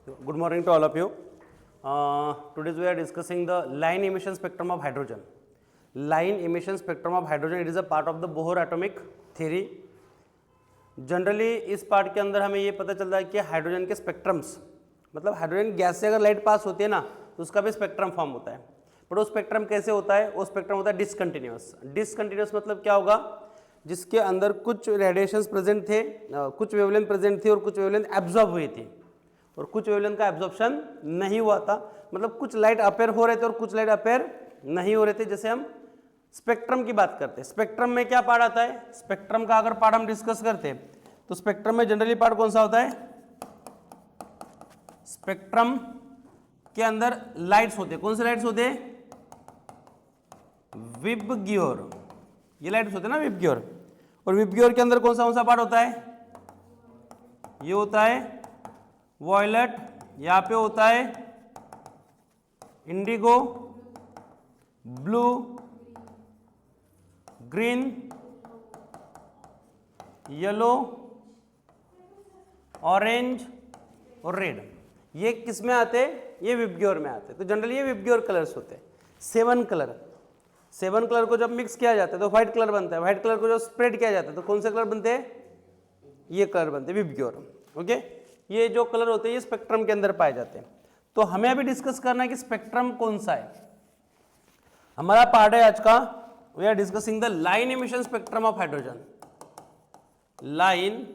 Good morning to all of you. Today we are discussing the line emission spectrum of hydrogen. Line emission spectrum of hydrogen, it is a part of the Bohr atomic theory. Generally इस part के अंदर हमें ये पता चलता है कि hydrogen के स्पेक्ट्रम्स, मतलब हाइड्रोजन गैस से अगर लाइट पास होती है ना तो उसका भी स्पेक्ट्रम फॉर्म होता है. बट वो स्पेक्ट्रम कैसे होता है? वो स्पेक्ट्रम होता है डिसकंटिन्यूअस. डिसकंटिन्यूअस मतलब क्या होगा? जिसके अंदर कुछ रेडिएशंस प्रेजेंट थे, कुछ वेवलेंथ प्रेजेंट थी और कुछ वेवलेंथ एब्जॉर्ब हुई थी और कुछ वेवलेंथ का एब्जॉर्प्शन नहीं हुआ था. मतलब कुछ लाइट अपेयर हो रहे थे और कुछ लाइट अपेयर नहीं हो रहे थे. जैसे हम स्पेक्ट्रम की बात करते हैं, स्पेक्ट्रम में क्या पार्ट आता है? स्पेक्ट्रम का अगर पार्ट हम डिस्कस करते हैं तो स्पेक्ट्रम में जनरली पार्ट कौन सा होता है? स्पेक्ट्रम के अंदर लाइट्स होते हैं. कौन से लाइट्स होते हैं? विबग्योर. ये लाइट्स होते हैं ना, विबग्योर. और विबग्योर के अंदर कौन सा पार्ट होता है? ये होता है वॉयलेट. यहां पे होता है Indigo, blue, green, yellow, orange और रेड. ये किस में आते हैं? ये विबग्योर में आते हैं. तो जनरली ये विबग्योर कलर्स होते हैं. 7 कलर. 7 कलर को जब मिक्स किया जाता है तो व्हाइट कलर बनता है. व्हाइट कलर को जब स्प्रेड किया जाता है तो कौन से कलर बनते हैं? ये कलर बनते हैं, विबग्योर. ओके, ये जो कलर होते हैं ये स्पेक्ट्रम के अंदर पाए जाते हैं. तो हमें अभी डिस्कस करना है कि स्पेक्ट्रम कौन सा है. हमारा पार्ट है आज का, we are discussing the line emission spectrum of hydrogen. Line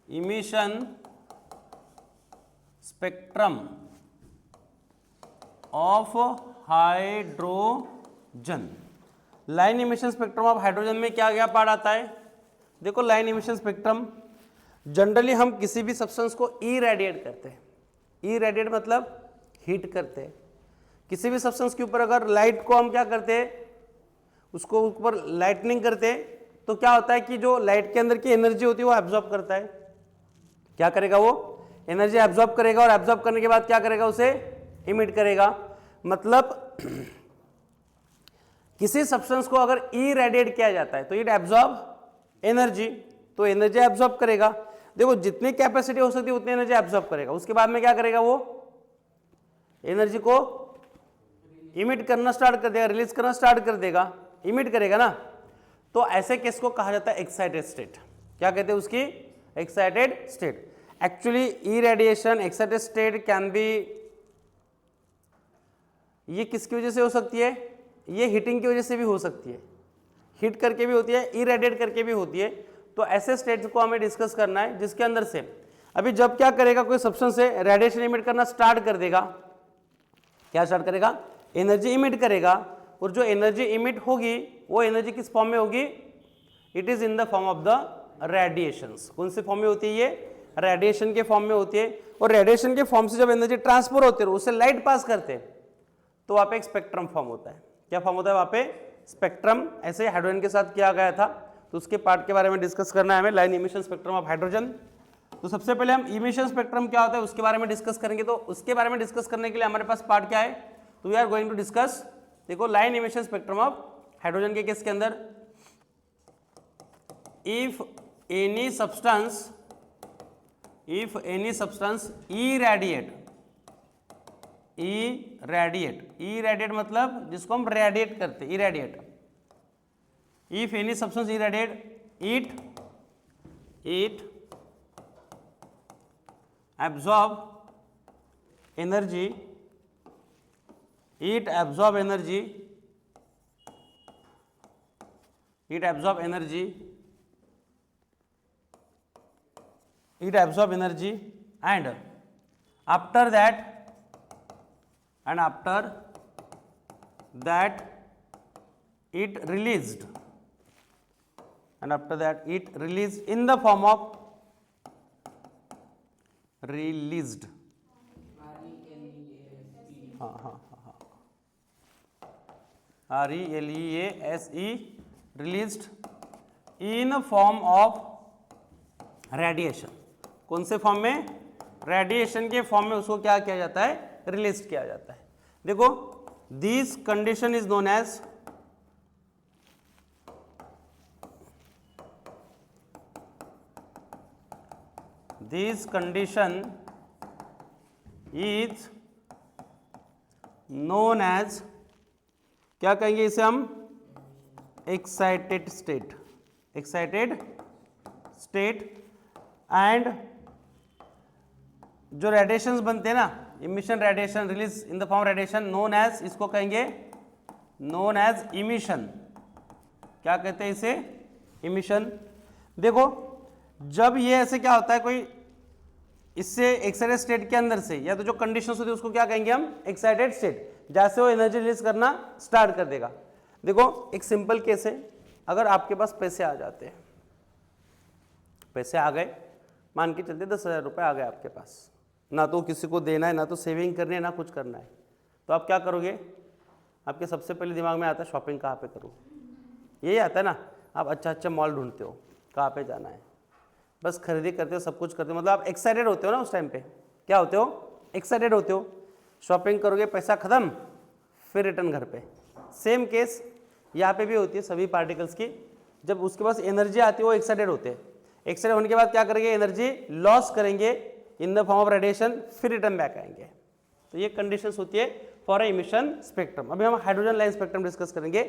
emission spectrum of hydrogen. Line emission spectrum of hydrogen में क्या क्या पार्ट आता है? देखो, लाइन इमिशन स्पेक्ट्रम जनरली हम किसी भी सब्सटेंस को इरेडिएट करते हैं. इरेडिएट मतलब हीट करते हैं. किसी भी सब्सटेंस के ऊपर अगर लाइट को हम क्या करते हैं, उसको ऊपर लाइटनिंग करते हैं तो क्या होता है कि जो लाइट के अंदर की एनर्जी होती है वो एब्जॉर्ब करता है. क्या करेगा? वो एनर्जी एब्जॉर्ब करेगा और एब्जॉर्ब करने के बाद क्या करेगा? उसे इमिट करेगा. मतलब किसी सब्सटेंस को अगर इरेडिएट किया जाता है तो इट एब्जॉर्ब एनर्जी, तो एनर्जी एब्जॉर्ब करेगा. देखो, जितनी कैपेसिटी हो सकती है उतनी एनर्जी एब्जॉर्ब करेगा. उसके बाद में क्या करेगा? वो एनर्जी को इमिट करना स्टार्ट कर देगा, रिलीज करना स्टार्ट कर देगा, इमिट करेगा ना. तो ऐसे केस को कहा जाता है एक्साइटेड स्टेट. क्या कहते हैं उसकी? Excited state. Actually irradiation, excited state can be, ये किसकी वजह से हो सकती है? ये हीटिंग की वजह से भी हो सकती है. हीट करके भी होती है, इरेडिएट करके भी होती है. तो ऐसे स्टेट्स को हमें डिस्कस करना है जिसके अंदर से अभी जब क्या करेगा, कोई सब्सटेंस से रेडिएशन इमिट करना स्टार्ट कर देगा. क्या स्टार्ट करेगा? एनर्जी इमिट करेगा. और जो एनर्जी इमिट होगी वो एनर्जी किस फॉर्म में होगी? It is in the form of the radiations. कौन से फॉर्म में होती है? ये रेडिएशन के फॉर्म में होती है. और रेडिएशन के फॉर्म से जब एनर्जी ट्रांसफर होती है, उससे लाइट पास करते हैं तो वहां पे एक स्पेक्ट्रम फॉर्म होता है. क्या फॉर्म होता है वहां पे? स्पेक्ट्रम. ऐसे हाइड्रोजन के साथ किया गया था. तो उसके पार्ट के बारे में डिस्कस करना है हमें, line emission spectrum of hydrogen. तो सबसे पहले हम इमिशन स्पेक्ट्रम क्या होता है उसके बारे में डिस्कस करेंगे. तो उसके बारे में डिस्कस करने के लिए हमारे पास पार्ट क्या है? तो we are going to discuss, देखो, line emission spectrum of hydrogen के केस के अंदर, इफ एनी सब्सटेंस इरेडिएट मतलब जिसको हम रेडिएट करते हैं, irradiate. If any substance irradiate, it absorb energy, it absorb energy and after that it released in the form of released, RELEASE, released in form of radiation. कौन से form में? Radiation के form में उसको क्या किया जाता है? रिलीज किया जाता है. देखो, this condition is known as this condition is known as, क्या कहेंगे इसे हम, excited state, excited state. And जो रेडिएशंस बनते हैं ना, emission radiation, release in the form radiation, known as, इसको कहेंगे नोन एज इमिशन। क्या कहते हैं इसे, इमिशन। देखो जब ये ऐसे क्या होता है, कोई इससे एक्साइटेड स्टेट के अंदर से, या तो जो कंडीशंस होती है उसको क्या कहेंगे हम, एक्साइटेड स्टेट, जैसे वो एनर्जी रिलीज करना स्टार्ट कर देगा। देखो एक सिंपल केस है, अगर आपके पास पैसे आ जाते हैं, पैसे आ गए, मान के चलते 10,000 रुपये आ गए आपके पास, ना तो किसी को देना है, ना तो सेविंग करनी है, ना कुछ करना है, तो आप क्या करोगे, आपके सबसे पहले दिमाग में आता है शॉपिंग कहाँ पे करूँ, यही आता है ना। आप अच्छा अच्छा मॉल ढूंढते हो, कहाँ पे जाना है, बस खरीदी करते हो, सब कुछ करते हो, मतलब आप एक्साइटेड होते हो ना उस टाइम पे, क्या होते हो, एक्साइटेड होते हो। शॉपिंग करोगे, पैसा खत्म, फिर रिटर्न घर पे। सेम केस यहाँ पे भी होती है सभी पार्टिकल्स की, जब उसके पास एनर्जी आती है वो एक्साइटेड होते हैं, एक्साइटेड होने के बाद क्या करेंगे, एनर्जी लॉस करेंगे इन द फॉर्म ऑफ रेडिएशन, फिर रिटर्न बैक आएंगे। तो ये कंडीशंस होती है फॉर ए इमिशन स्पेक्ट्रम। अभी हम हाइड्रोजन लाइन स्पेक्ट्रम डिस्कस करेंगे,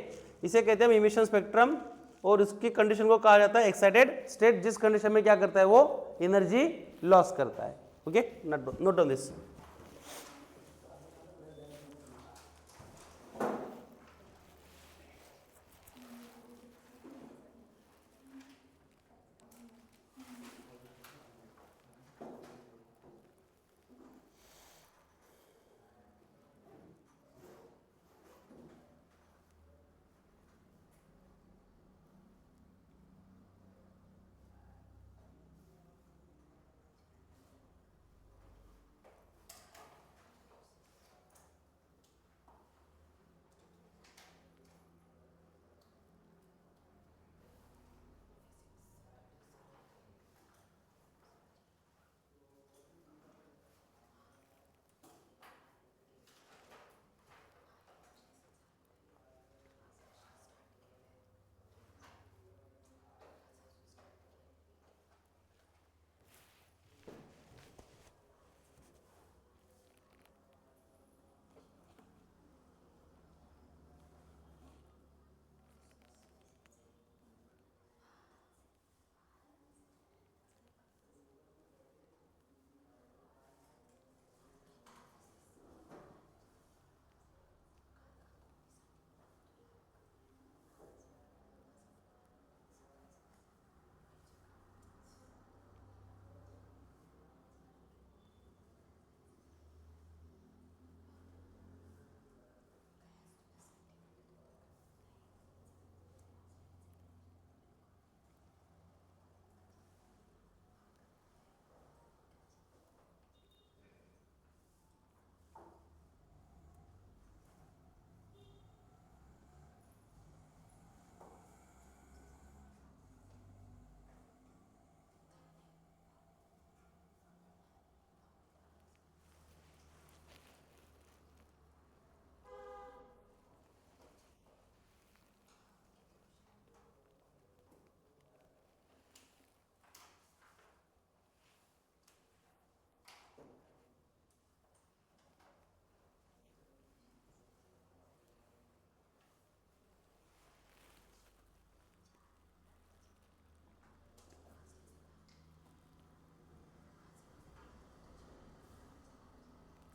इसे कहते हैं हम इमिशन स्पेक्ट्रम, और उसकी कंडीशन को कहा जाता है एक्साइटेड स्टेट, जिस कंडीशन में क्या करता है वो एनर्जी लॉस करता है। Okay, note down this.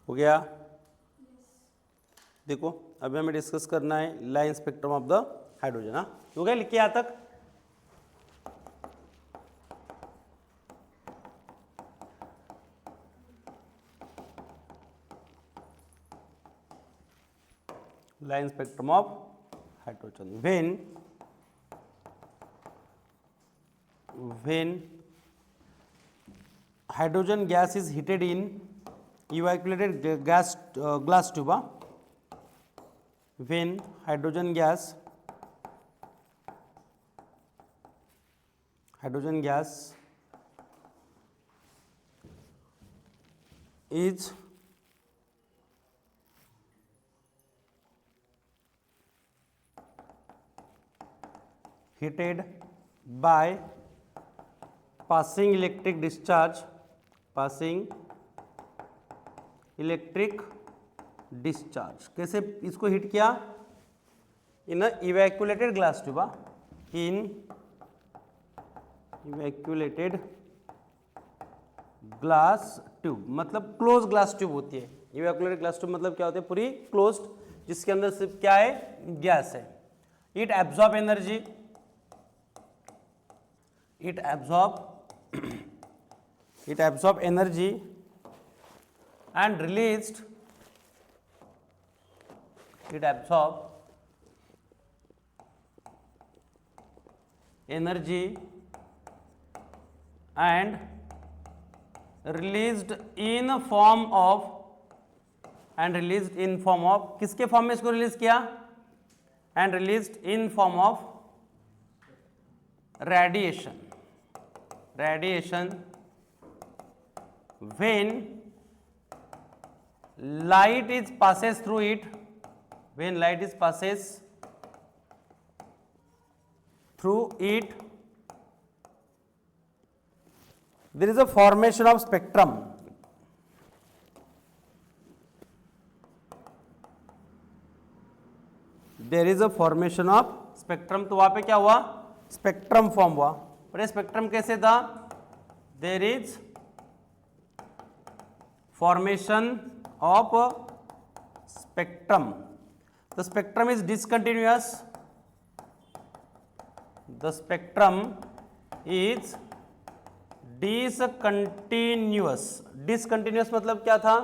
हो गया। देखो अभी हमें डिस्कस करना है line spectrum of the hydrogen. हाँ हो गया, लिखिए यहाँ तक। Line spectrum of hydrogen, when hydrogen gas is heated in evacuated glass tube, when hydrogen gas is heated by passing electric discharge passing electric discharge. कैसे इसको हिट किया? इन इवैक्यूलेटेड glass tube, इन इवैक्यूलेटेड glass tube, मतलब क्लोज ग्लास ट्यूब होती है। इवैक्यूलेटेड glass tube मतलब क्या होती है? पूरी क्लोज्ड, जिसके अंदर सिर्फ क्या है? गैस है। It absorb energy, it absorb energy and released, it absorb energy and released in form of, किसके फॉर्म में इसको रिलीज किया? and released in form of radiation when light is passes through it, when light is passes through it, there is a formation of spectrum. There is a formation of spectrum. तो वहां पे क्या हुआ? Spectrum form हुआ। और ये spectrum कैसे था? There is formation of spectrum. The spectrum is discontinuous. The spectrum is discontinuous. Discontinuous मतलब क्या था?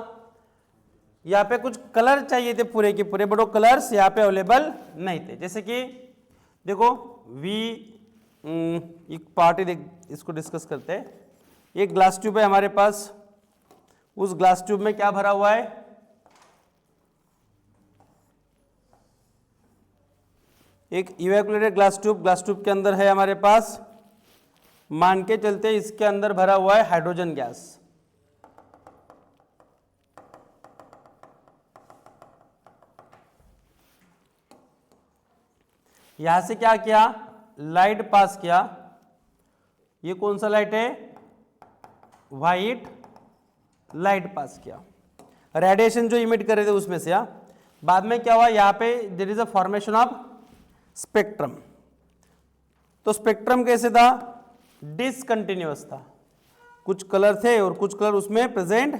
यहाँ पे कुछ कलर चाहिए थे पूरे के पूरे, बट वो कलर्स यहाँ पे अवेलेबल नहीं थे। जैसे कि देखो एक पार्ट इसको डिस्कस करते हैं। एक ग्लास ट्यूब है हमारे पास, उस ग्लास ट्यूब में क्या भरा हुआ है? एक इवैक्यूलेटेड ग्लास ट्यूब के अंदर है हमारे पास, मान के चलते इसके अंदर भरा हुआ है हाइड्रोजन गैस। यहां से क्या किया? लाइट पास किया। ये कौन सा लाइट है? व्हाइट लाइट पास किया, रेडिएशन जो इमिट कर रहे थे उसमें से। बाद में क्या हुआ? यहाँ पे there is a formation of spectrum. तो स्पेक्ट्रम कैसे था? डिसकंटिन्यूअस था। कुछ कलर थे और कुछ कलर उसमें प्रेजेंट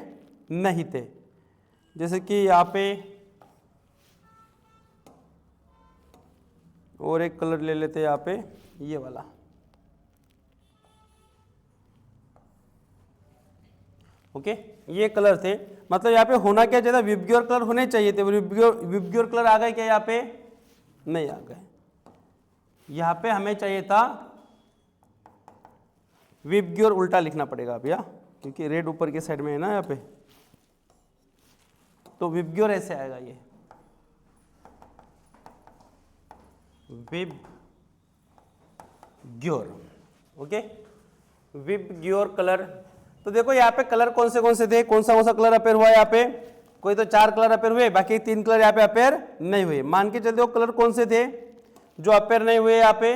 नहीं थे। जैसे कि यहाँ पे और एक कलर ले लेते हैं, यहाँ पे ये वाला, ओके ये कलर थे। मतलब यहाँ पे होना क्या चाहिए था? विबग्योर कलर होने चाहिए थे। विबग्योर कलर आ गए क्या? यहाँ पे नहीं आ गए। यहाँ पे हमें चाहिए था विबग्योर, उल्टा लिखना पड़ेगा भैया, क्योंकि रेड ऊपर के साइड में है ना यहाँ पे, तो विबग्योर ऐसे आएगा ये विबग्योर, ओके विबग्योर कलर। तो देखो यहाँ पे कलर कौन से थे? कौन सा कलर अपेयर हुआ यहाँ पे? कोई तो 4 कलर अपेयर हुए, बाकी 3 कलर यहाँ पे अपेयर नहीं हुए। मान के चलते हो कलर कौन से थे जो अपेयर नहीं हुए? यहाँ पे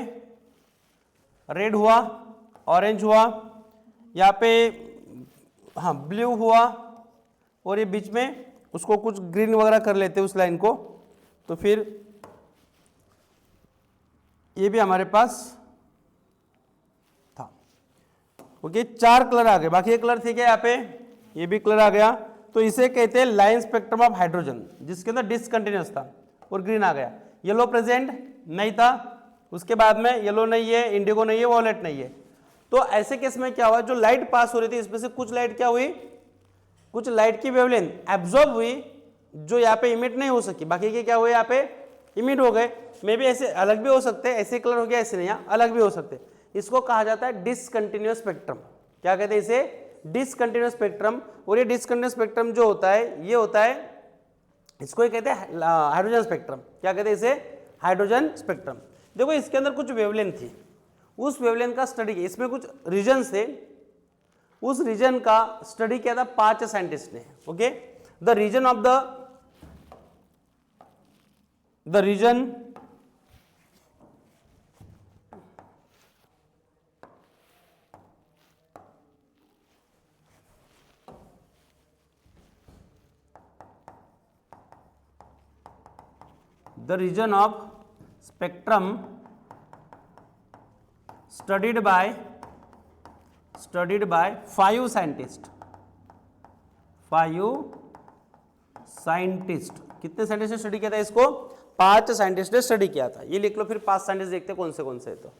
रेड हुआ, ऑरेंज हुआ, यहाँ पे हाँ ब्लू हुआ, और ये बीच में उसको कुछ ग्रीन वगैरह कर लेते उस लाइन को, तो फिर ये भी हमारे पास था। ओके 4 कलर आ गए, बाकी एक कलर थे क्या यहाँ पे? ये भी कलर आ गया। तो इसे कहते हैं लाइन स्पेक्ट्रम ऑफ हाइड्रोजन, जिसके अंदर डिसकंटिन्यूअस था और ग्रीन आ गया। येलो प्रेजेंट नहीं था, उसके बाद में येलो नहीं है, इंडिगो नहीं है, वॉयलेट नहीं है। तो ऐसे केस में क्या हुआ? जो लाइट पास हो रही थी इसमें से कुछ लाइट क्या हुई? कुछ लाइट की वेवलेंथ एब्जॉर्ब हुई, जो यहाँ पे इमिट नहीं हो सकी, बाकी के क्या हुए? यहाँ पे इमिट हो गए। मे भी ऐसे अलग भी हो सकते हैं, ऐसे कलर हो गया, ऐसे नहीं, अलग भी हो सकते। इसको कहा जाता है डिसकंटिन्यूअस स्पेक्ट्रम। क्या कहते हैं इसे? Discontinuous spectrum. और ये डिसकंटिन्यूअस स्पेक्ट्रम जो होता है, ये होता है, इसको कहते हैं हाइड्रोजन स्पेक्ट्रम। क्या कहते हैं इसे? Hydrogen spectrum. देखो इसके अंदर कुछ वेवलेंथ थी, उस वेवलेंथ का स्टडी किया। इसमें कुछ रीजन थे, उस रीजन का स्टडी किया था 5 साइंटिस्ट ने। Okay the region of the region the region of spectrum studied by 5 scientist. 5 scientist, कितने साइंटिस्ट ने स्टडी किया था इसको? 5 साइंटिस्ट ने स्टडी किया था। ये लिख लो फिर, 5 साइंटिस्ट देखते हैं कौन से है। तो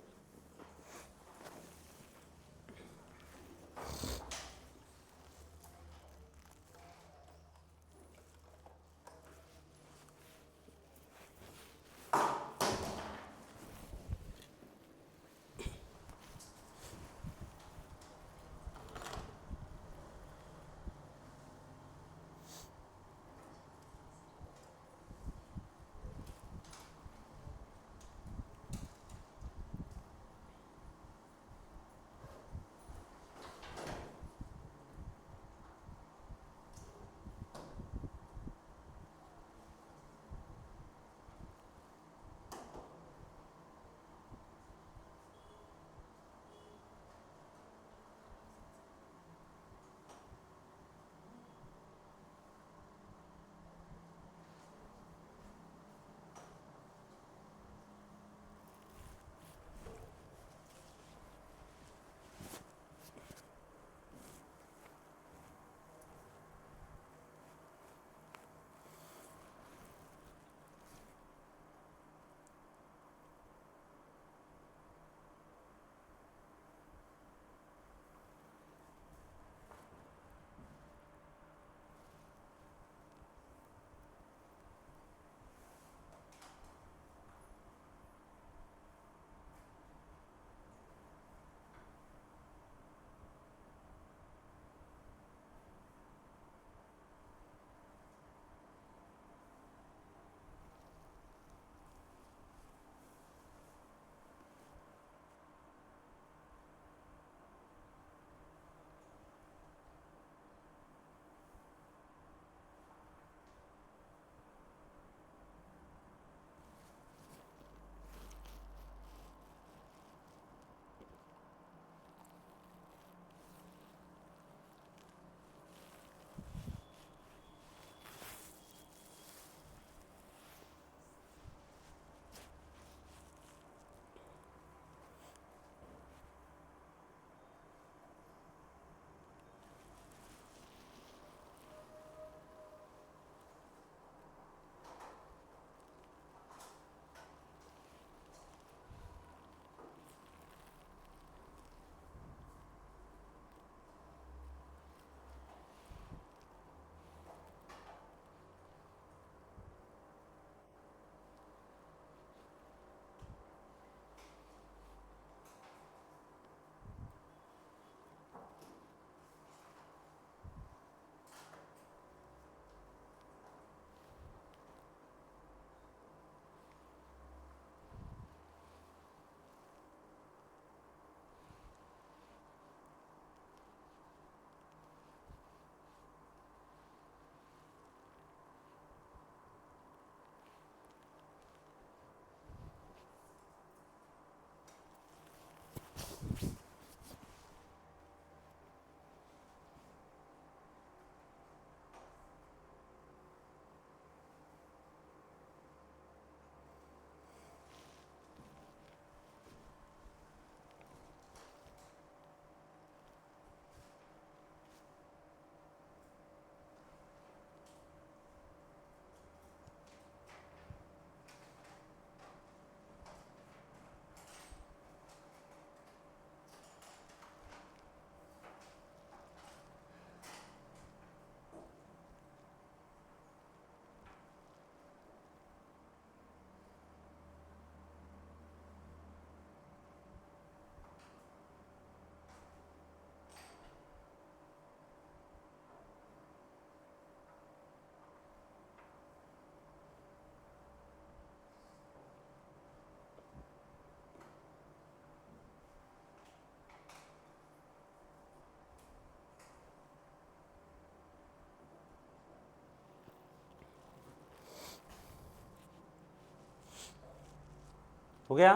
हो गया?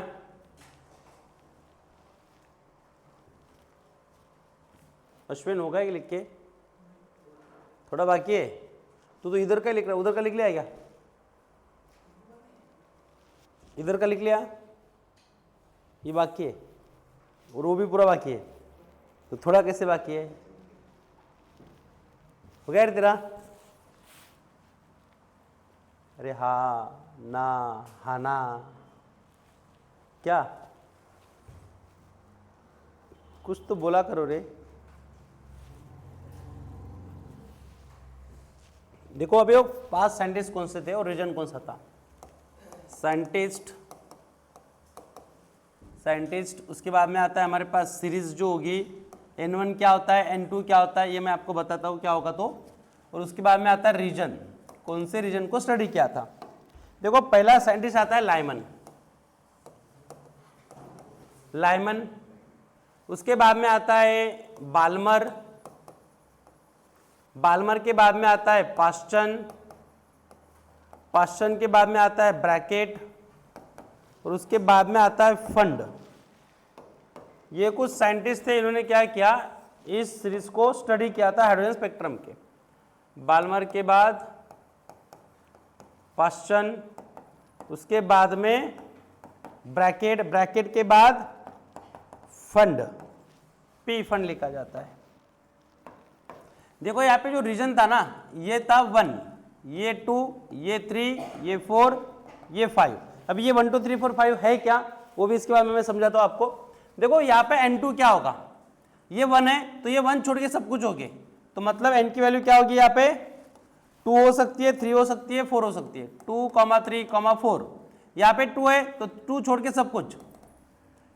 अश्विन होगा कि लिख के? थोड़ा बाकी है। तू तो इधर का लिख रहा है, उधर का लिख लिया क्या? इधर का लिख लिया, ये बाकी है और वो भी पूरा बाकी है, तो थोड़ा कैसे बाकी है, हो गया रे तेरा? अरे हाँ ना, हाना, क्या कुछ तो बोला करो रे। देखो अभी वो पास्ट साइंटिस्ट कौन से थे और रीजन कौन सा था? साइंटिस्ट, उसके बाद में आता है हमारे पास सीरीज जो होगी, N1 क्या होता है, N2 क्या होता है, ये मैं आपको बताता हूँ क्या होगा तो। और उसके बाद में आता है रीजन, कौन से रीजन को स्टडी किया था। देखो पहला साइंटिस्ट आता है लाइमन, उसके बाद में आता है बाल्मर के बाद में आता है पास्चन के बाद में आता है ब्रैकेट और उसके बाद में आता है फंड। ये कुछ साइंटिस्ट थे, इन्होंने क्या किया, इस सीरीज को स्टडी किया था हाइड्रोजन स्पेक्ट्रम के। बाल्मर के बाद पास्चन, उसके बाद में ब्रैकेट के बाद फंड, पी फंड लिखा जाता है। देखो यहाँ पे जो रीजन था ना, ये था 1, ये 2, ये 3, ये 4, ये 5। अब ये 1 2 3 4 5 है क्या, वो भी इसके बारे में मैं समझाता हूँ आपको। देखो यहाँ पे N2 क्या होगा, ये 1 है तो ये 1 छोड़ के सब कुछ हो गए, तो मतलब N की वैल्यू क्या होगी, यहाँ पे 2 हो सकती है, 3 हो सकती है, 4 हो सकती है, 2, 3, 4। यहाँ पे 2 है तो 2 छोड़ के सब कुछ,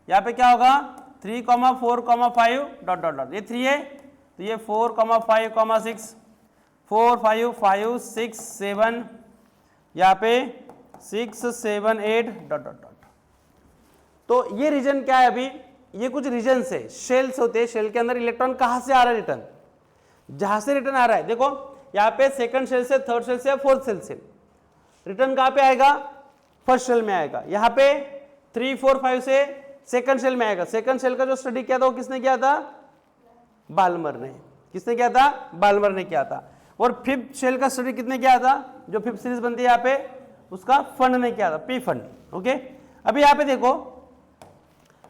यहाँ पे क्या होगा 3, 4, 5 डॉट डॉट डॉट, ये 3 है तो ये 4, 5, 6, 4, 5, 5, 6, 7, यहाँ पे 6, 7, 8 डॉट डॉट डॉट। तो ये रीजन क्या है, अभी ये कुछ रीजन है, शेल्स होते हैं, शेल के अंदर इलेक्ट्रॉन कहाँ से आ रहा है, रिटर्न, जहां से रिटर्न आ रहा है। देखो यहाँ पे सेकंड शेल से, थर्ड शेल से या फोर्थ शेल से रिटर्न कहाँ पे आएगा, फर्स्ट शेल में आएगा। यहाँ पे 3, 4, 5 से सेकंड शेल में आएगा। सेकंड शेल का जो स्टडी किया था वो किसने किया था, बाल्मर ने। किसने किया था, बाल्मर ने किया था। और फिफ्थ शेल का स्टडी कितने किया था, जो फिफ्थ सीरीज बनती है यहाँ पे, उसका फंड ने किया था, पी फंड। ओके, अभी यहाँ पे देखो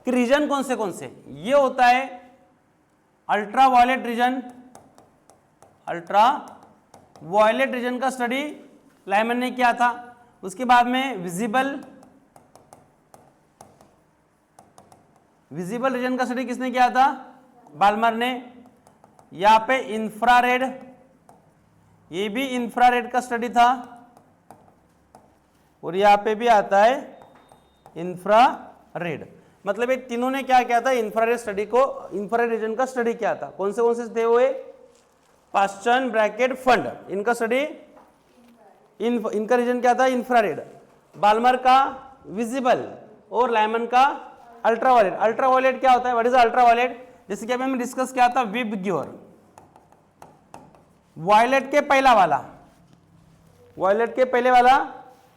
कि रीजन कौन से, ये होता है अल्ट्रा वायलेट रीजन का स्टडी लाइमन ने किया था। उसके बाद में विजिबल रीजन का स्टडी किसने किया था, बाल्मर ने। यहाँ पे इंफ्रारेड, ये भी इंफ्रारेड का स्टडी था। और यहाँ पे भी आता है इंफ्रारेड, मतलब ये तीनों ने क्या किया था, इंफ्रारेड रीजन का स्टडी किया था। कौन से थे वो, पास्चन, ब्रैकेट, फंड, इनका स्टडी, इनका रीजन क्या था, इंफ्रारेड। बाल्मर का विजिबल और लाइमन का अल्ट्रावायलेट। अल्ट्रावायलेट क्या होता है, व्हाट इज अल्ट्रावायलेट, जैसे कि अभी हमने डिस्कस किया था विबग्योर, वायलेट के पहले वाला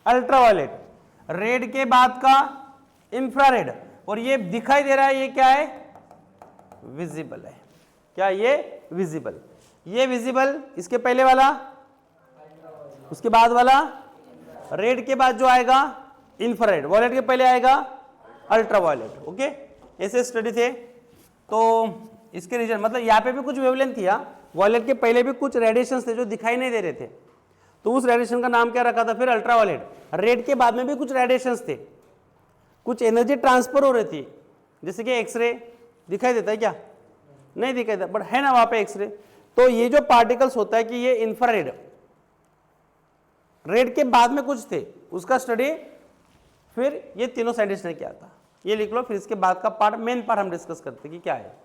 अल्ट्रावायलेट, रेड के बाद का इंफ्रारेड, और ये दिखाई दे रहा है ये क्या है, विजिबल है। क्या ये विजिबल, ये विजिबल, इसके पहले वाला, उसके बाद वाला, रेड के बाद जो आएगा इंफ्रारेड, वायलेट के पहले आएगा अल्ट्रावायलेट। ओके, ऐसे स्टडी थे। तो इसके रीजन मतलब यहाँ पे भी कुछ वेवलेंथ थी, वायलेट के पहले भी कुछ रेडिएशंस थे जो दिखाई नहीं दे रहे थे, तो उस रेडिएशन का नाम क्या रखा था फिर, अल्ट्रावायलेट। रेड के बाद में भी कुछ रेडिएशंस थे, कुछ एनर्जी ट्रांसफर हो रही थी, जैसे कि एक्सरे, दिखाई देता है क्या, नहीं दिखाई देता, बट है ना वहां पे एक्सरे। तो ये जो पार्टिकल्स होता है कि ये इंफ्रारेड, रेड के बाद में कुछ थे, उसका स्टडी फिर ये तीनों साइंटिस्ट ने किया था। ये लिख लो, फिर इसके बाद का पार्ट, मेन पार्ट हम डिस्कस करते हैं कि क्या है।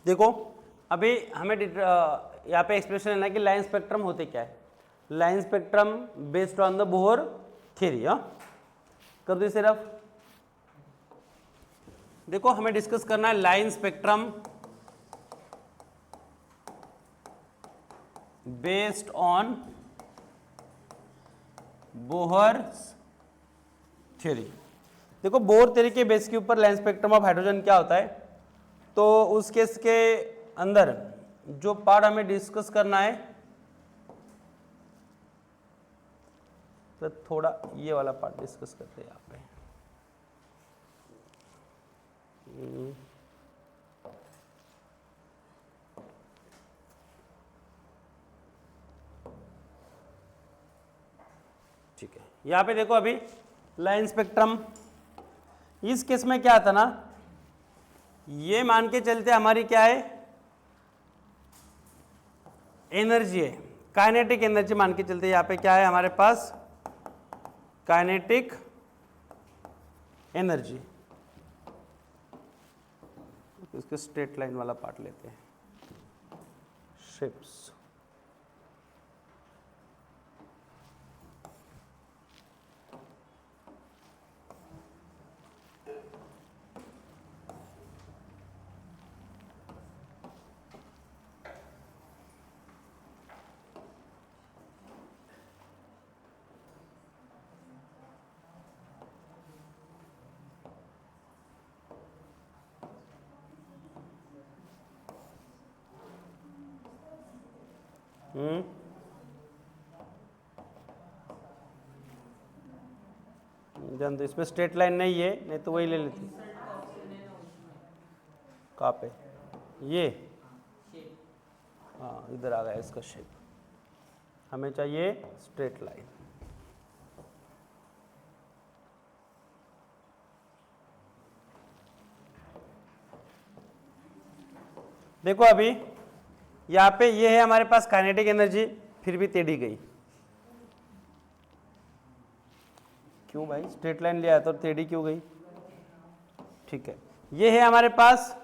देखो अभी हमें यहाँ पे एक्सप्रेशन लेना है कि लाइन स्पेक्ट्रम होते क्या है। Line spectrum based on the Bohr theory. कर दो सिर्फ, देखो हमें डिस्कस करना है line spectrum based on Bohr theory. देखो बोहर थ्योरी के बेस के ऊपर लाइन स्पेक्ट्रम ऑफ हाइड्रोजन क्या होता है, तो उस केस के अंदर जो पार्ट हमें डिस्कस करना है, तो थोड़ा ये वाला पार्ट डिस्कस करते हैं यहाँ पे। ठीक है, यहाँ पे देखो अभी लाइन स्पेक्ट्रम, इस केस में क्या आता ना, ये मान के चलते हमारी क्या है, एनर्जी है, काइनेटिक एनर्जी मान के चलते। यहाँ पे क्या है हमारे पास, काइनेटिक एनर्जी। इसके स्ट्रेट लाइन वाला पार्ट लेते हैं, शिप्स। जान दो, इसमें स्ट्रेट लाइन नहीं है, नहीं तो वही ले लेती। कहाँ पे, ये, हाँ इधर आ गया इसका शेप। हमें चाहिए स्ट्रेट लाइन। देखो अभी यहाँ पे ये है हमारे पास काइनेटिक एनर्जी, फिर भी टेढ़ी गई। क्यों भाई, स्ट्रेट लाइन लिया तो टेढ़ी क्यों गई? ठीक है, ये है हमारे पास,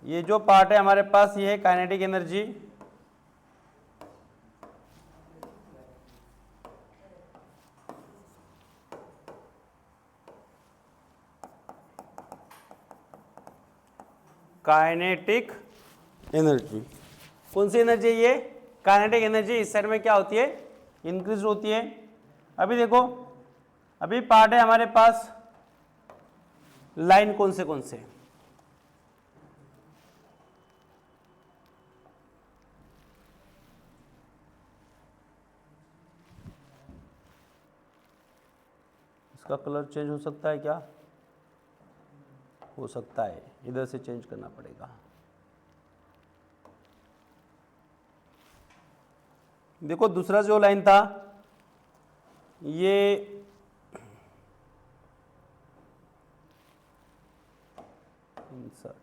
ये जो पार्ट है हमारे पास, ये है काइनेटिक एनर्जी। काइनेटिक एनर्जी कौन सी एनर्जी है ये? काइनेटिक एनर्जी इस साइड में क्या होती है, इंक्रीज होती है। अभी देखो, अभी पार्ट है हमारे पास, लाइन कौन से इसका कलर चेंज हो सकता है क्या? हो सकता है, इधर से चेंज करना पड़ेगा। देखो दूसरा जो लाइन था, ये इंसर्ट,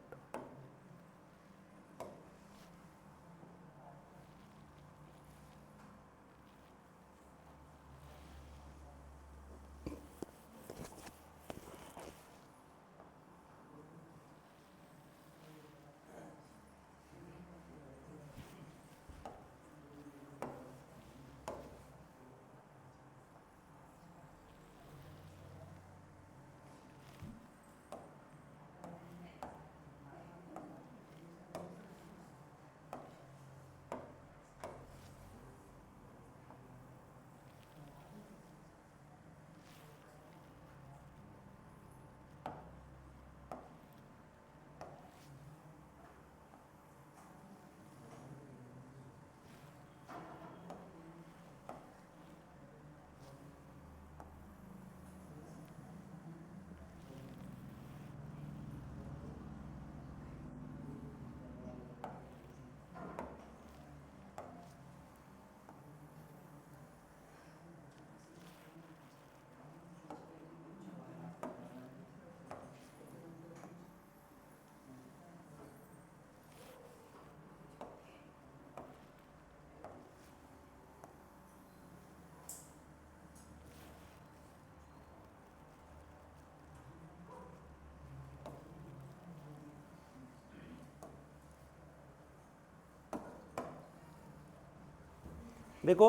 देखो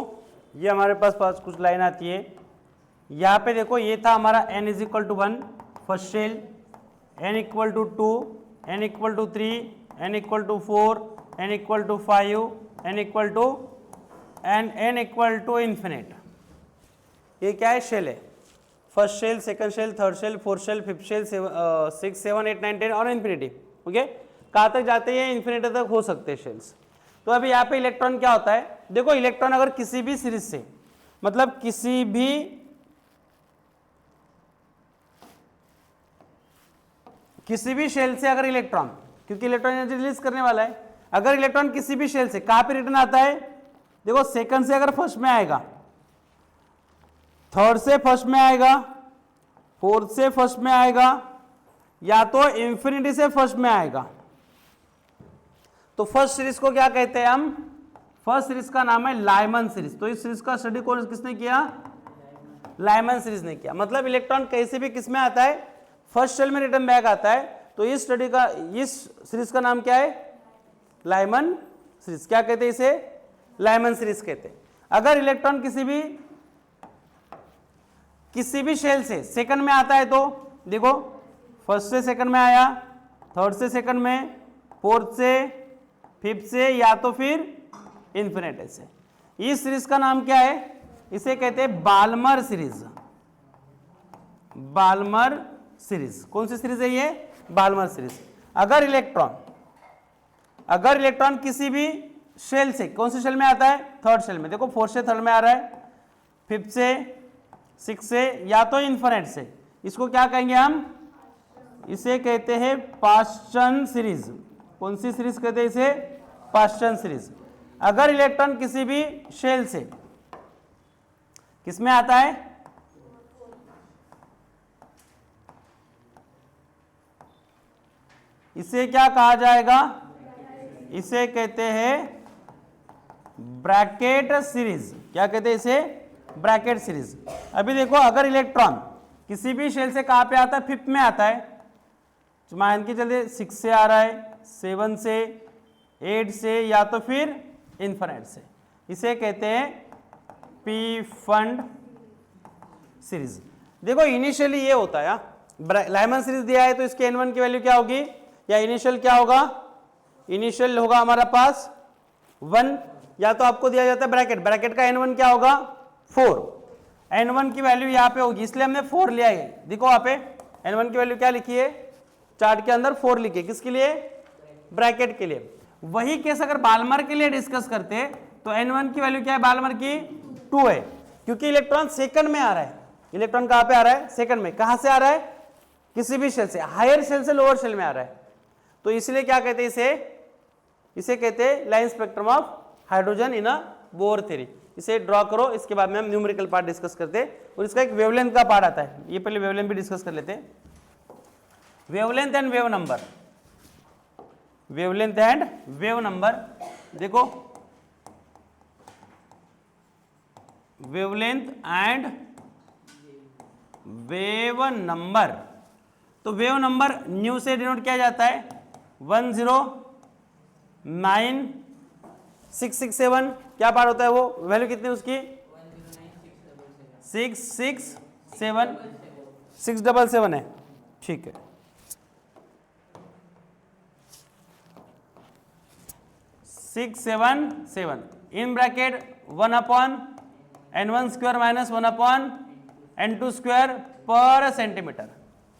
ये हमारे पास कुछ लाइन आती है, यहाँ पे देखो ये था हमारा n is equal to 1 first shell, n equal to 2, n equal to 3, n equal to 4, n equal to 5, n equal to n equal to infinite. ये क्या है? शेल है। First shell, second shell, third shell, fourth shell, fifth shell, 6, 7, 8, 9, 10 और infinity. Okay, कहाँ तक जाते हैं? Infinity तक हो सकते हैं शेल्स। तो अभी यहाँ पे इलेक्ट्रॉन क्या होता है? देखो इलेक्ट्रॉन अगर किसी भी सीरीज से, मतलब किसी भी शेल से अगर इलेक्ट्रॉन, क्योंकि इलेक्ट्रॉन एनर्जी रिलीज करने वाला है, अगर इलेक्ट्रॉन किसी भी शेल से कहाँ पे रिटर्न आता है? देखो सेकंड से अगर फर्स्ट में आएगा, थर्ड से फर्स्ट में आएगा, फोर्थ से फर्स्ट में आएगा, या तो इंफिनिटी से फर्स्ट में आएगा, तो फर्स्ट सीरीज को क्या कहते हैं हम? फर्स्ट सीरीज का नाम है लाइमन सीरीज। तो इस सीरीज का स्टडी कौन किसने किया? लाइमन सीरीज ने किया। मतलब इलेक्ट्रॉन कैसे भी किस में आता है? फर्स्ट शेल में रिटर्न बैक आता है। तो इस स्टडी का, इस सीरीज का नाम क्या है? Lyman series. क्या कहते हैं इसे? लाइमन सीरीज कहते हैं। अगर इलेक्ट्रॉन किसी भी शेल से सेकंड में आता है, तो देखो फर्स्ट से सेकंड में आया, थर्ड से सेकंड में, फोर्थ से, फिफ्थ से, या तो फिर इन्फिनिटी से। इस सीरीज का नाम क्या है? इसे कहते हैं बाल्मर सीरीज। Balmer series. कौन सी सीरीज है ये? Balmer series. अगर इलेक्ट्रॉन किसी भी शेल से, कौन से शेल में आता है? थर्ड शेल में। देखो फोर्थ से थर्ड में आ रहा है, फिफ्थ से, सिक्स से, या तो इन्फिनिट से। इसको क्या कहेंगे हम? इसे कहते हैं पाश्चन सीरीज। कौन सी सीरीज कहते हैं इसे? पाश्चन सीरीज। अगर इलेक्ट्रॉन किसी भी शेल से किसमें आता है? इसे क्या कहा जाएगा? इसे कहते हैं ब्रैकेट सीरीज। क्या कहते हैं इसे? Brackett series. अभी देखो अगर इलेक्ट्रॉन किसी भी शेल से कहां पे आता है? फिफ्थ में आता है। मान के चलिए 6 से आ रहा है, 7 से, 8 से, या तो फिर इन्फिनिट से। इसे कहते हैं पी फंड सीरीज। देखो इनिशियली ये होता है, लाइमन सीरीज दिया है तो इसके n1 की वैल्यू क्या होगी? या इनिशियल क्या होगा? इनिशियल होगा हमारा पास 1, या तो आपको दिया जाता है ब्रैकेट का n1 क्या होगा? 4। n1 की वैल्यू यहाँ पे होगी, इसलिए हमने 4 लिया है। देखो वहां पे n1 की वैल्यू क्या लिखी है? चार्ट के अंदर 4 लिखी है। किसके लिए? ब्रैकेट के लिए। वही केस अगर बाल्मर के लिए डिस्कस करते तो n1 की वैल्यू क्या है? बाल्मर की 2 है, क्योंकि इलेक्ट्रॉन सेकंड में आ रहा है। इलेक्ट्रॉन कहां पे आ रहा है? सेकंड में। कहां से आ रहा है? किसी भी शेल से, हायर शेल से लोअर शेल में आ रहा है। तो इसलिए क्या कहते हैं इसे कहते हैं line spectrum of hydrogen in a bore theory. इसे ड्रॉ करो, इसके बाद में हम न्यूमेरिकल पार्ट डिस्कस करते हैं, और इसका एक वेवलेंथ का पार्ट आता है। ये पहले वेवलेंथ भी डिस्कस कर लेते हैं। Wavelength and wave number. Wavelength and wave number. देखो वेवलेंथ एंड वेव नंबर। तो वेव नंबर न्यू से डिनोट किया जाता है 109,667। क्या पार्ट होता है वो? वैल्यू कितनी उसकी? 667 है। ठीक है, 677 in bracket 1/n1 square minus 1/n2 square पर सेंटीमीटर।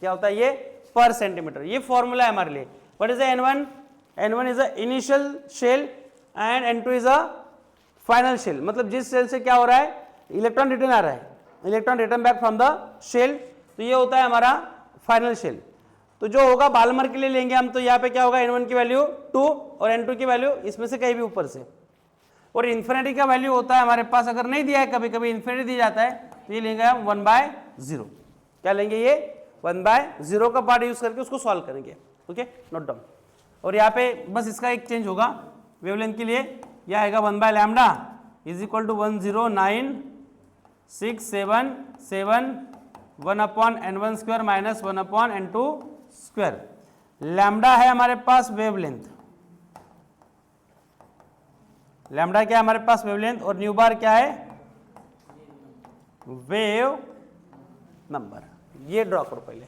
क्या होता है ये? पर सेंटीमीटर। ये फॉर्मूला है हमारे लिए। What is n1? n1 is a initial shell and n2 is a final shell. मतलब जिस शेल से क्या हो रहा है? इलेक्ट्रॉन रिटर्न आ रहा है, electron return back from the shell, तो ये होता है हमारा फाइनल शेल। तो जो होगा बाल्मर के लिए लेंगे हम, तो यहाँ पे क्या होगा? n1 की वैल्यू 2 और n2 की वैल्यू इसमें से कहीं भी ऊपर से, और इन्फिनिटी का वैल्यू होता है हमारे पास, अगर नहीं दिया है, कभी कभी इन्फिनिटी दिया जाता है, तो ये लेंगे हम 1/0। क्या लेंगे? ये 1/0 का पार्ट यूज करके उसको सॉल्व करेंगे। Okay, note down. और यहाँ पे बस इसका एक चेंज होगा वेवलेंथ के लिए, यह आएगा 1/λ is equal to 109,677 1/n1 square minus 1/n2 square. Lambda है हमारे पास वेवलेंथ, लैम्डा क्या है हमारे पास वेवलेंथ, और न्यू बार क्या है वेव नंबर। ये ड्रॉ करो पहले।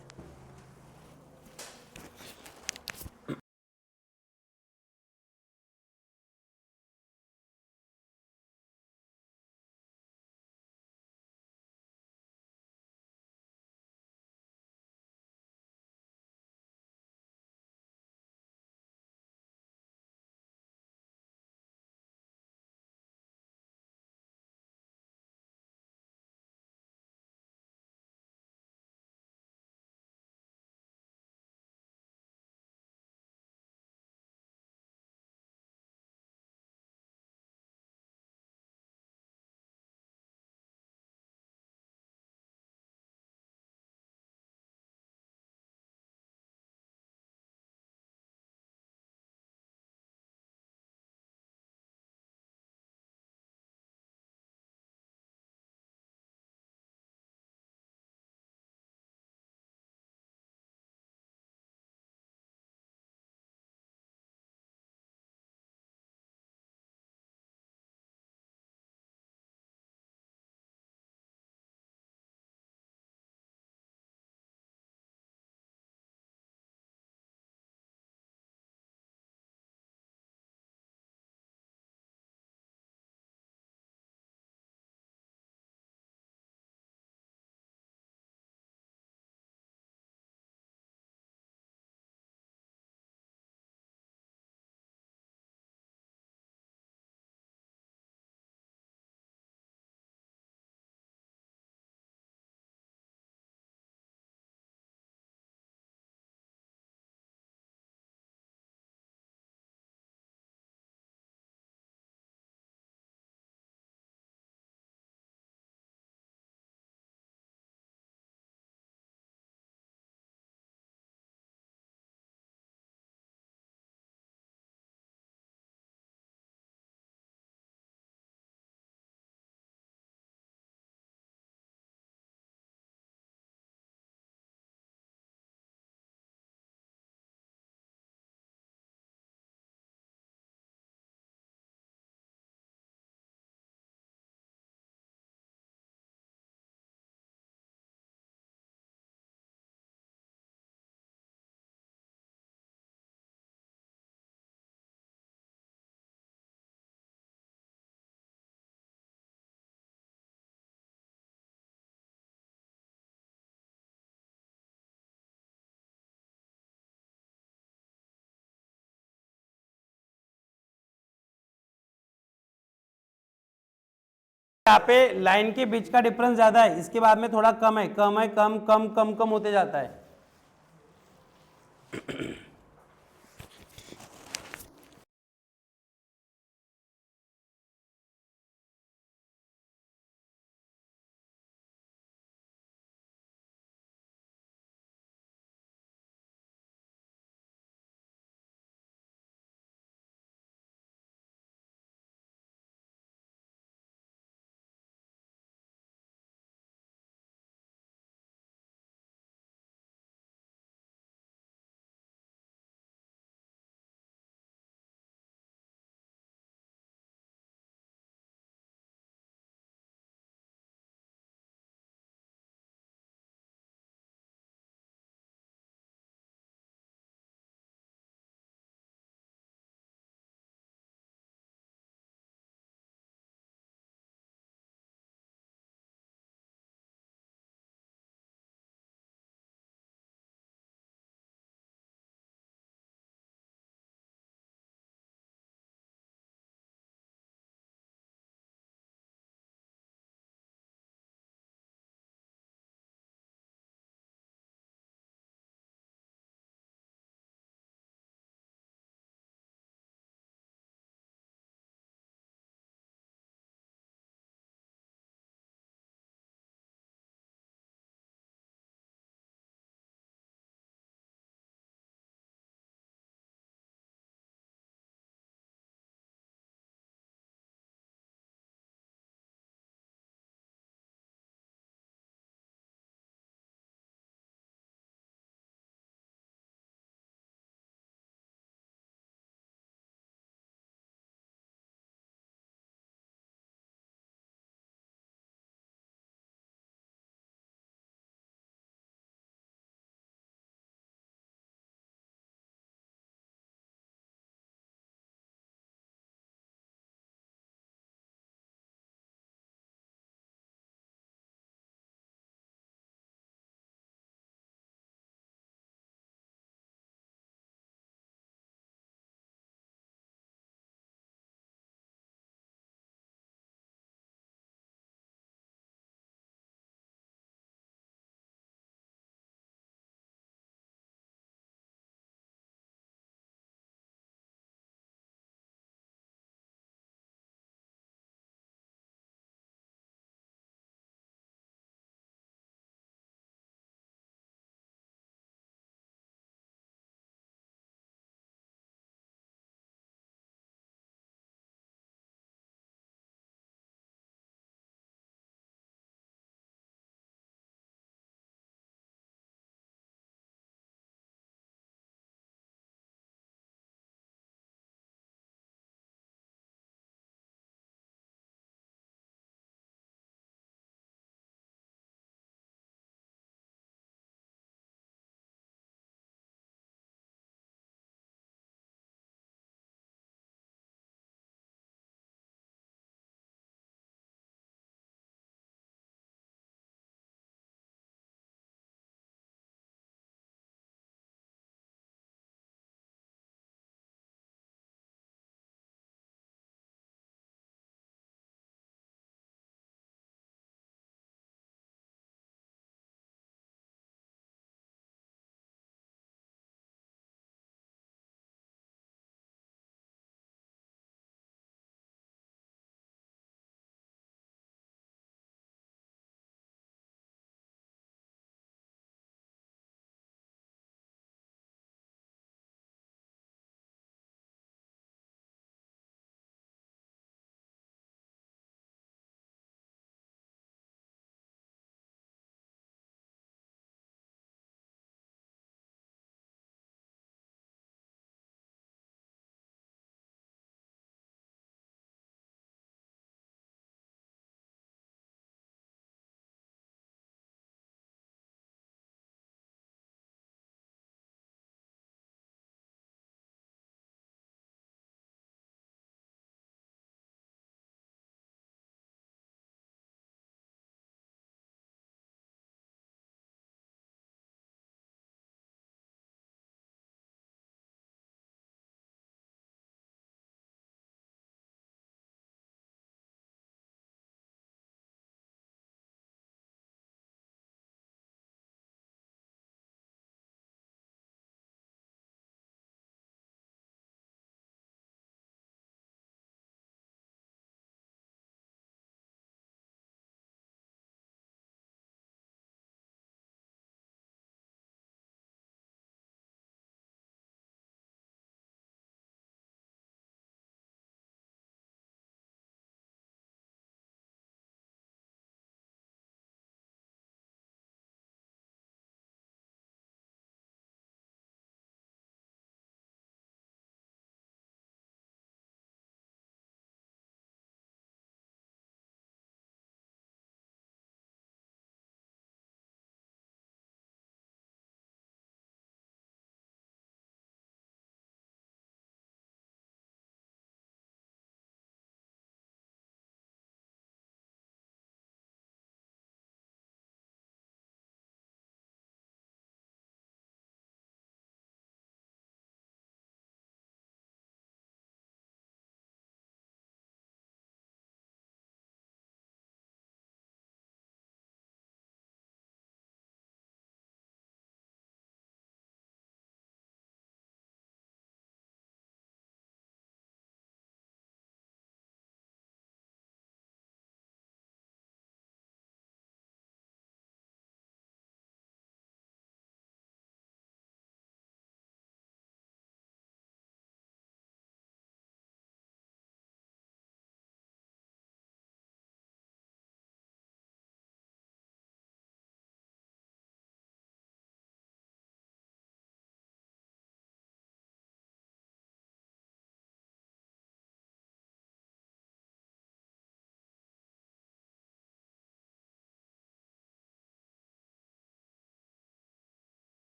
यहाँ पे लाइन के बीच का डिफरेंस ज्यादा है, इसके बाद में थोड़ा कम है, कम है, कम कम कम कम होते जाता है।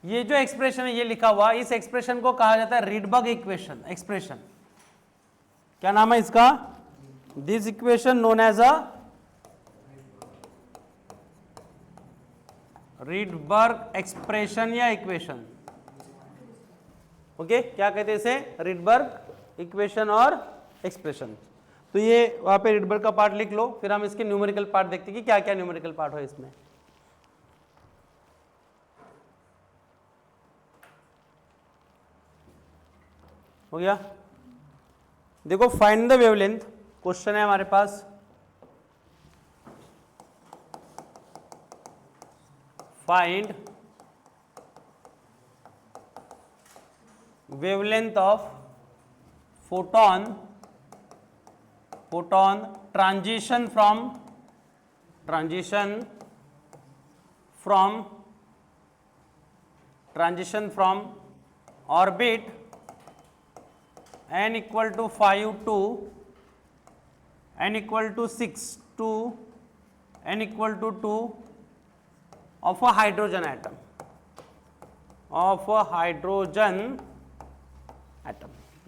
ये जो एक्सप्रेशन है ये लिखा हुआ, इस एक्सप्रेशन को कहा जाता है रीडबर्ग इक्वेशन एक्सप्रेशन। क्या नाम है इसका? This equation known as a Rydberg expression या इक्वेशन। ओके, क्या कहते हैं इसे? रीडबर्ग इक्वेशन और एक्सप्रेशन। तो ये वहां पे रीडबर्ग का पार्ट लिख लो, फिर हम इसके न्यूमेरिकल पार्ट देखते हैं कि क्या क्या न्यूमेरिकल पार्ट हो इसमें। हो गया? देखो, फाइंड द वेवलेंथ क्वेश्चन है हमारे पास। Find wavelength of photon transition from orbit n equal to 5 to n equal to 6 to n equal to 2 of a hydrogen atom,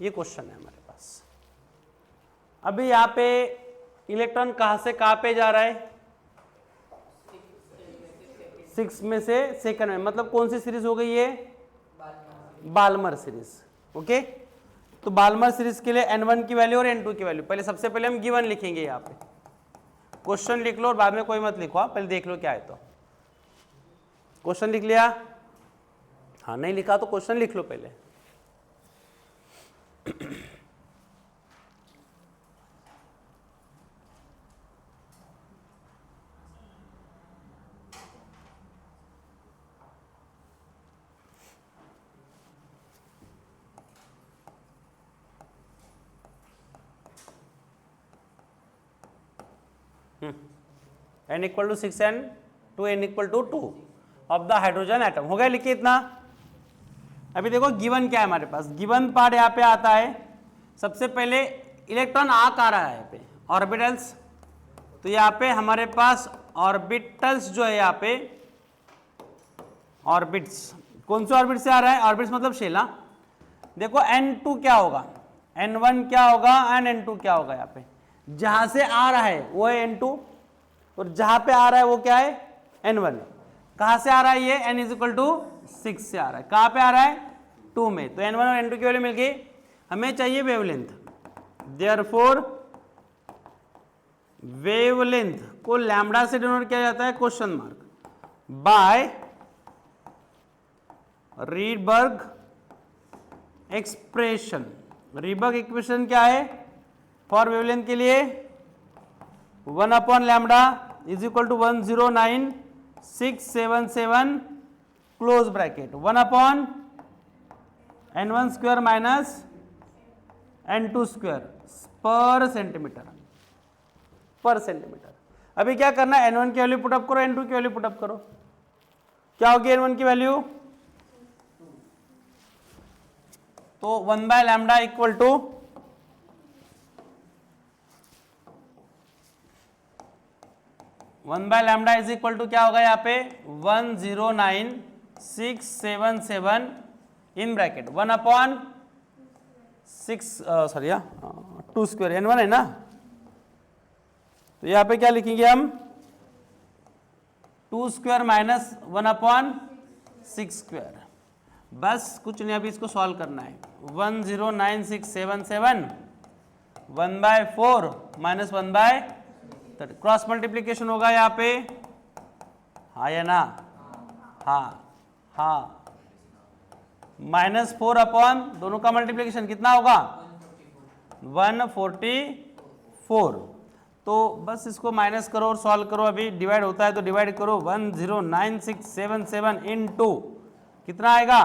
ये क्वेश्चन है हमारे पास। अभी यहाँ पे इलेक्ट्रॉन कहाँ से कहाँ पे जा रहा है? 6 में से सेकंड में, मतलब कौन सी सीरीज हो गई ये? Balmer series. ओके, तो बाल्मर सीरीज के लिए n1 की वैल्यू और n2 की वैल्यू, पहले सबसे पहले हम गिवन लिखेंगे। यहाँ पे क्वेश्चन लिख लो और बाद में कोई मत लिखो, पहले देख लो क्या है। तो क्वेश्चन लिख लिया? हाँ, नहीं लिखा तो क्वेश्चन लिख लो पहले। n equal to 6 and 2n equal to 2 of the hydrogen atom. हो गया? लिखिए इतना। अभी देखो गिवन क्या है हमारे पास। गिवन पार्ट यहाँ पे आता है, सबसे पहले इलेक्ट्रॉन आ कहाँ रहा है? यहाँ पे ऑर्बिटल्स। तो यहाँ पे हमारे पास ऑर्बिटल्स जो है, यहाँ पे ऑर्बिट्स, कौन से ऑर्बिट से आ रहा है? ऑर्बिट्स मतलब शेल। देखो n2 क्या होगा, n1 क्या होगा एंड n2 क्या होगा? यहाँ पे जहां से आ रहा है वो है n2 और जहां पे आ रहा है वो क्या है? n1। कहां से आ रहा है ये? n इज इक्वल टू 6 से आ रहा है। कहां पे आ रहा है? 2 में। तो n1 और n2 की वैल्यू मिल गई। हमें चाहिए वेवलेंथ। देयरफॉर वेवलेंथ को लैम्बडा से डिनोट किया जाता है question mark by Rydberg expression. Rydberg equation क्या है फॉर वेवलेंथ के लिए? 1 upon lambda is equal to 109677 close bracket 1 upon n1 square minus n2 square पर सेंटीमीटर। अभी क्या करना है? n1 की वैल्यू पुटअप करो, n2 की वैल्यू पुटअप करो। क्या होगी n1 की वैल्यू? तो 1 by lambda equal to 1 by lambda is equal to क्या होगा यहाँ पे? 109677 in bracket 1 upon 2 square n1 है ना। तो यहाँ पे क्या लिखेंगे हम? 2 स्क्वायर माइनस 1 अपॉन 6 स्क्वायर। बस कुछ नहीं, अभी इसको सॉल्व करना है। 109677 1 by 4 minus 1 by cross multiplication होगा यहाँ पे। हाँ या ना? हाँ। -4 अपॉन दोनों का मल्टीप्लीकेशन कितना होगा? 144। तो बस इसको माइनस करो और सॉल्व करो। अभी डिवाइड होता है तो डिवाइड करो। 109677 इनटू कितना आएगा?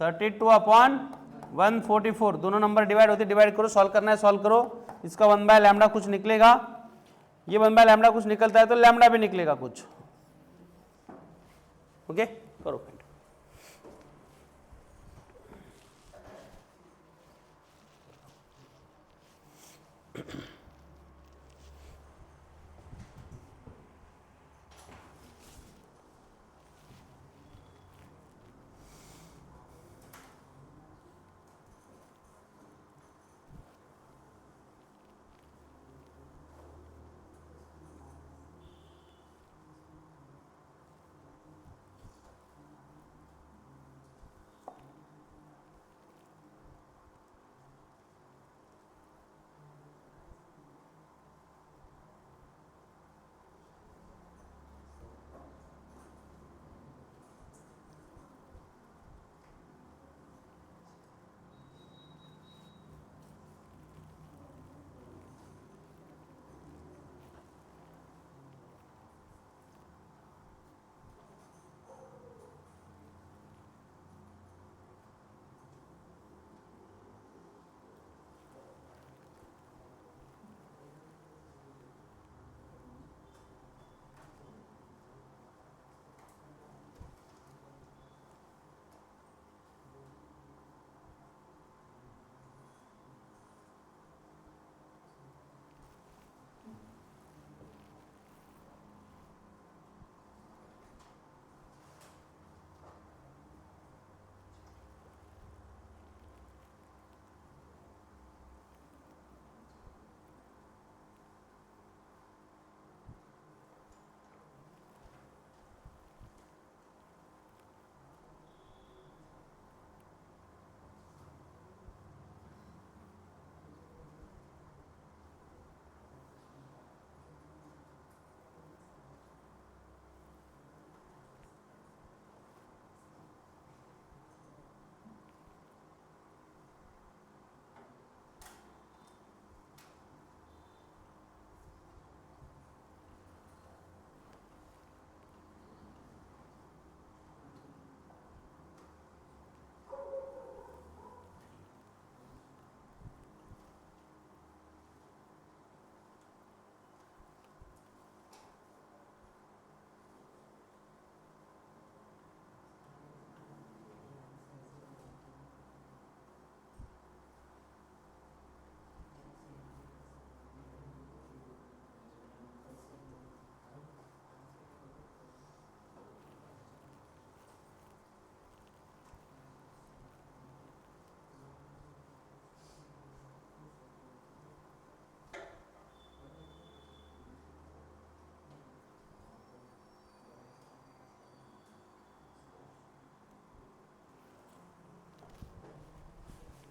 32 अपॉन 144। दोनों नंबर डिवाइड होते, डिवाइड करो। सॉल्व करना है, सॉल्व करो। इसका 1 बाय लैम्बडा कुछ निकलेगा, ये 1 बाय लैम्बडा कुछ निकलता है तो लैम्बडा भी निकलेगा कुछ। ओके, करो फ्रेंड।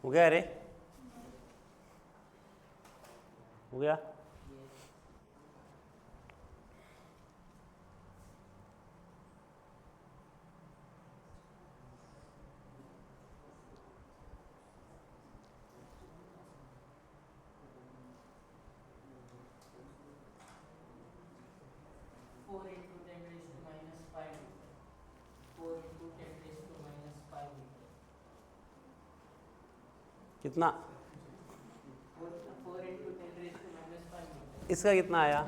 हो गया अरे, हो गया। कितना? इसका कितना आया?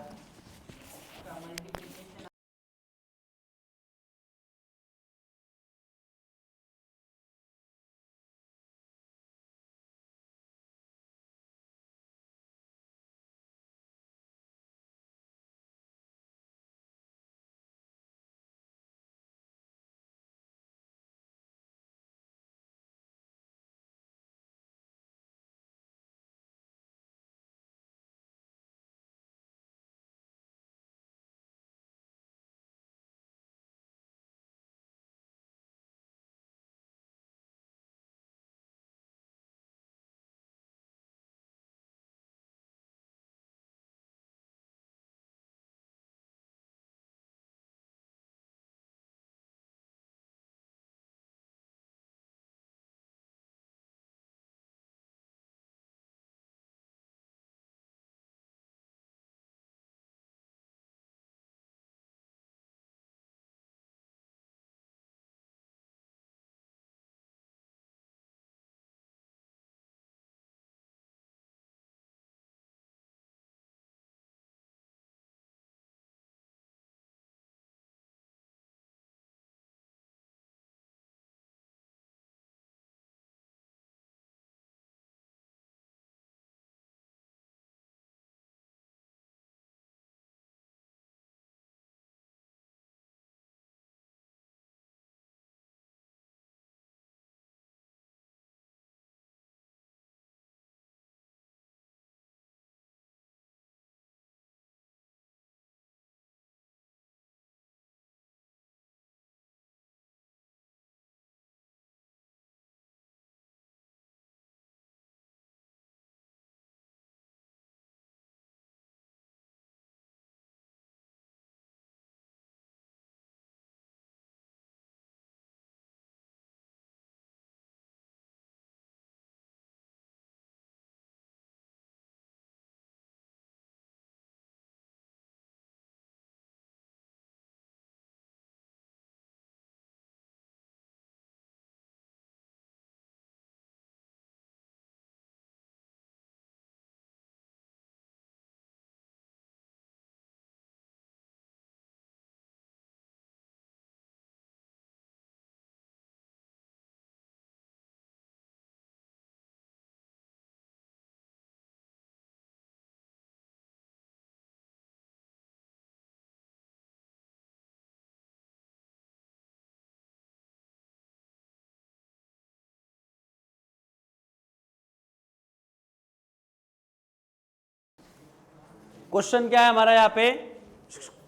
क्वेश्चन क्या है हमारा यहाँ पे?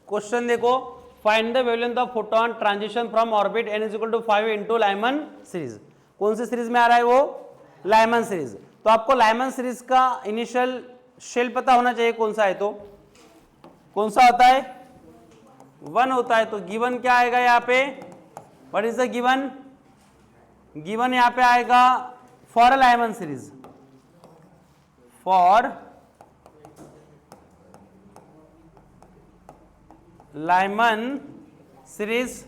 क्वेश्चन देखो, find the wavelength of photon transition from orbit n is equal to 5 into Lyman series. कौन सी सीरीज में आ रहा है वो? Lyman series. तो आपको लाइमन सीरीज का इनिशियल शेल पता होना चाहिए कौन सा है, तो कौन सा होता है? 1 होता है। तो गिवन क्या आएगा यहाँ पे? What is the given? Given यहाँ पे आएगा for Lyman series, for Lyman series.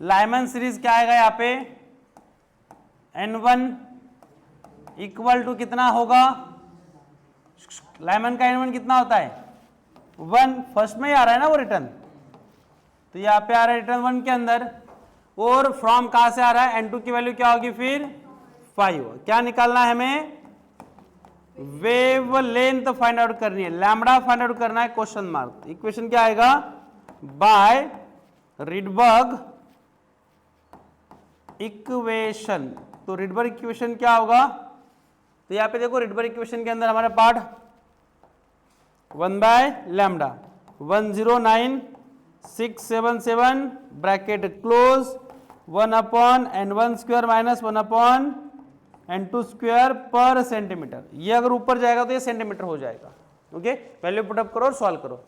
Lyman series क्या आएगा यहाँ पे? n1 इक्वल टू कितना होगा? लाइमन का n1 कितना होता है? 1। फर्स्ट में ही आ रहा है ना वो रिटर्न, तो यहाँ पे आ रहा है रिटर्न 1 के अंदर। और फ्रॉम कहां से आ रहा है? n2 की वैल्यू क्या होगी फिर? 5। क्या निकालना है हमें? वेव लेंथ फाइंड आउट करनी है, लैम्बडा फाइंड आउट करना है, क्वेश्चन मार्क। इक्वेशन क्या आएगा? By Rydberg equation. तो रिडबर्ग इक्वेशन क्या होगा? तो यहां पे देखो रिडबर्ग इक्वेशन के अंदर हमारे part 1 by lambda 109,677 bracket close 1 upon n1 square minus 1 upon N2 square पर सेंटीमीटर। ये अगर ऊपर जाएगा तो ये सेंटीमीटर हो जाएगा। ओके, वैल्यू पुटअप करो और सॉल्व करो।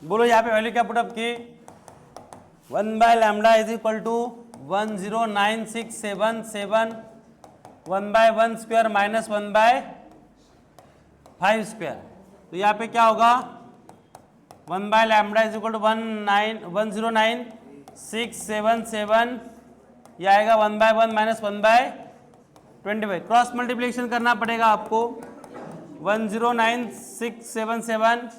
बोलो यहाँ पे वैल्यू क्या पुटअप की, 1/λ is equal to 10967 1/1 square minus 1/5 square. तो यहाँ पे क्या होगा, 1/λ इज इक्वल टू 10967 यह आएगा 1/1 माइनस 1/25। क्रॉस मल्टीप्लिकेशन करना पड़ेगा आपको, 10967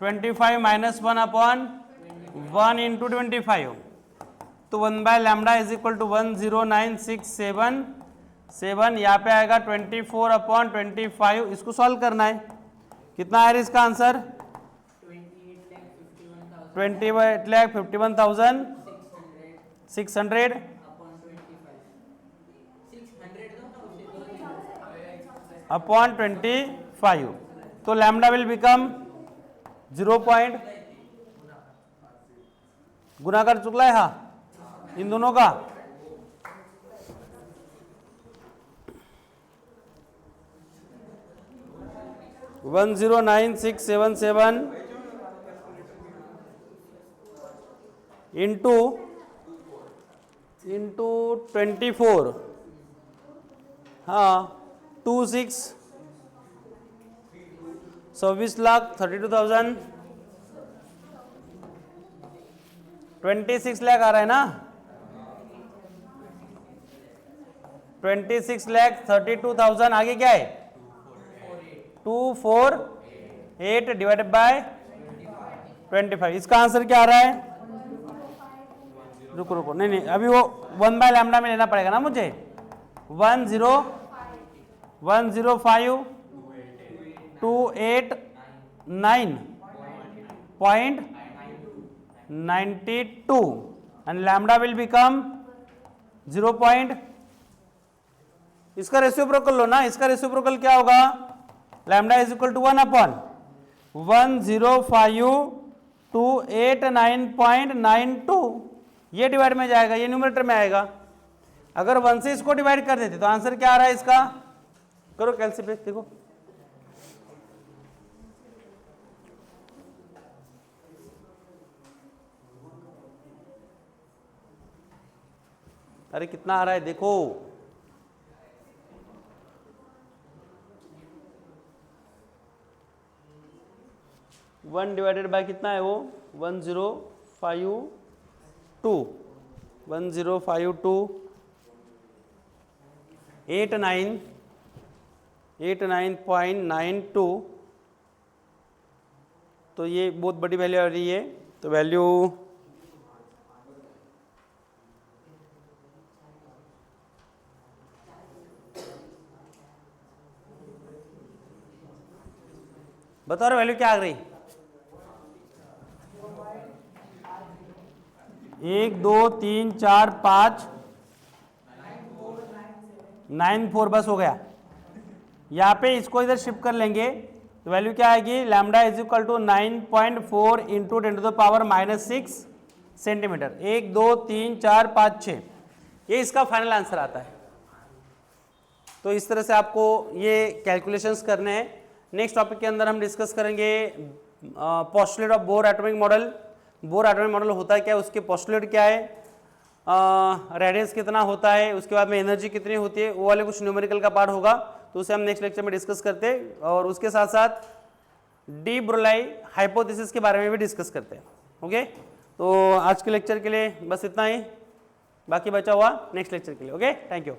25 माइनस 1/1 इंटू 25, तो 1/λ इज इक्वल टू 10967 यहाँ पे आएगा 24/25। इसको सॉल्व करना है, कितना आएगा इसका आंसर, 28,51,600 अपॉन 25। तो लैम्डा विल बिकम 0 पॉइंट, गुना कर चुका है हाँ इन दोनों का, वन 109,677 इंटू 24, हाँ 26,32,000 26 लाख आ रहा है ना, 26,32,000 आगे क्या है 248 डिवाइडेड बाय 25। इसका आंसर क्या आ रहा है, रुको रुको नहीं अभी वो 1/λ में लेना पड़ेगा ना मुझे, 105,289.92 and lambda will become 0 point। इसका रेसिप्रोकल लो ना, इसका रेसिप्रोकल क्या होगा, लैम्डा इज इक्वल टू 1/105,289.92, ये डिवाइड में जाएगा, ये न्यूमरेटर में आएगा। अगर 1 से इसको डिवाइड कर देते तो आंसर क्या आ रहा है इसका, करो कैलकुलेट देखो, अरे कितना आ रहा है देखो, 1 डिवाइडेड बाय कितना है वो 1052 89.92, तो ये बहुत बड़ी वैल्यू आ रही है, तो वैल्यू बताओ रे वैल्यू क्या आ रही, 1 2 3 4 5 94 बस हो गया। यहाँ पे इसको इधर शिफ्ट कर लेंगे तो वैल्यू क्या आएगी, lambda is equal to 9.4 into 10⁻⁻6 centimetre. 1 2 3 4 5 6 ये इसका फाइनल आंसर आता है। तो इस तरह से आपको ये कैलकुलेशंस करने हैं। नेक्स्ट टॉपिक के अंदर हम डिस्कस करेंगे postulate of bore atomic model. Bore atomic model होता है क्या, उसके पोस्टुलेट क्या है, रेडियस कितना होता है, उसके बाद में एनर्जी कितनी होती है, वो वाले कुछ न्यूमेरिकल का पार्ट होगा, तो उसे हम नेक्स्ट लेक्चर में डिस्कस करते हैं। और उसके साथ साथ डी ब्रोगली हाइपोथेसिस के बारे में भी डिस्कस करते हैं। ओके, तो आज के लेक्चर के लिए बस इतना ही, बाकी बचा हुआ नेक्स्ट लेक्चर के लिए। Okay, thank you.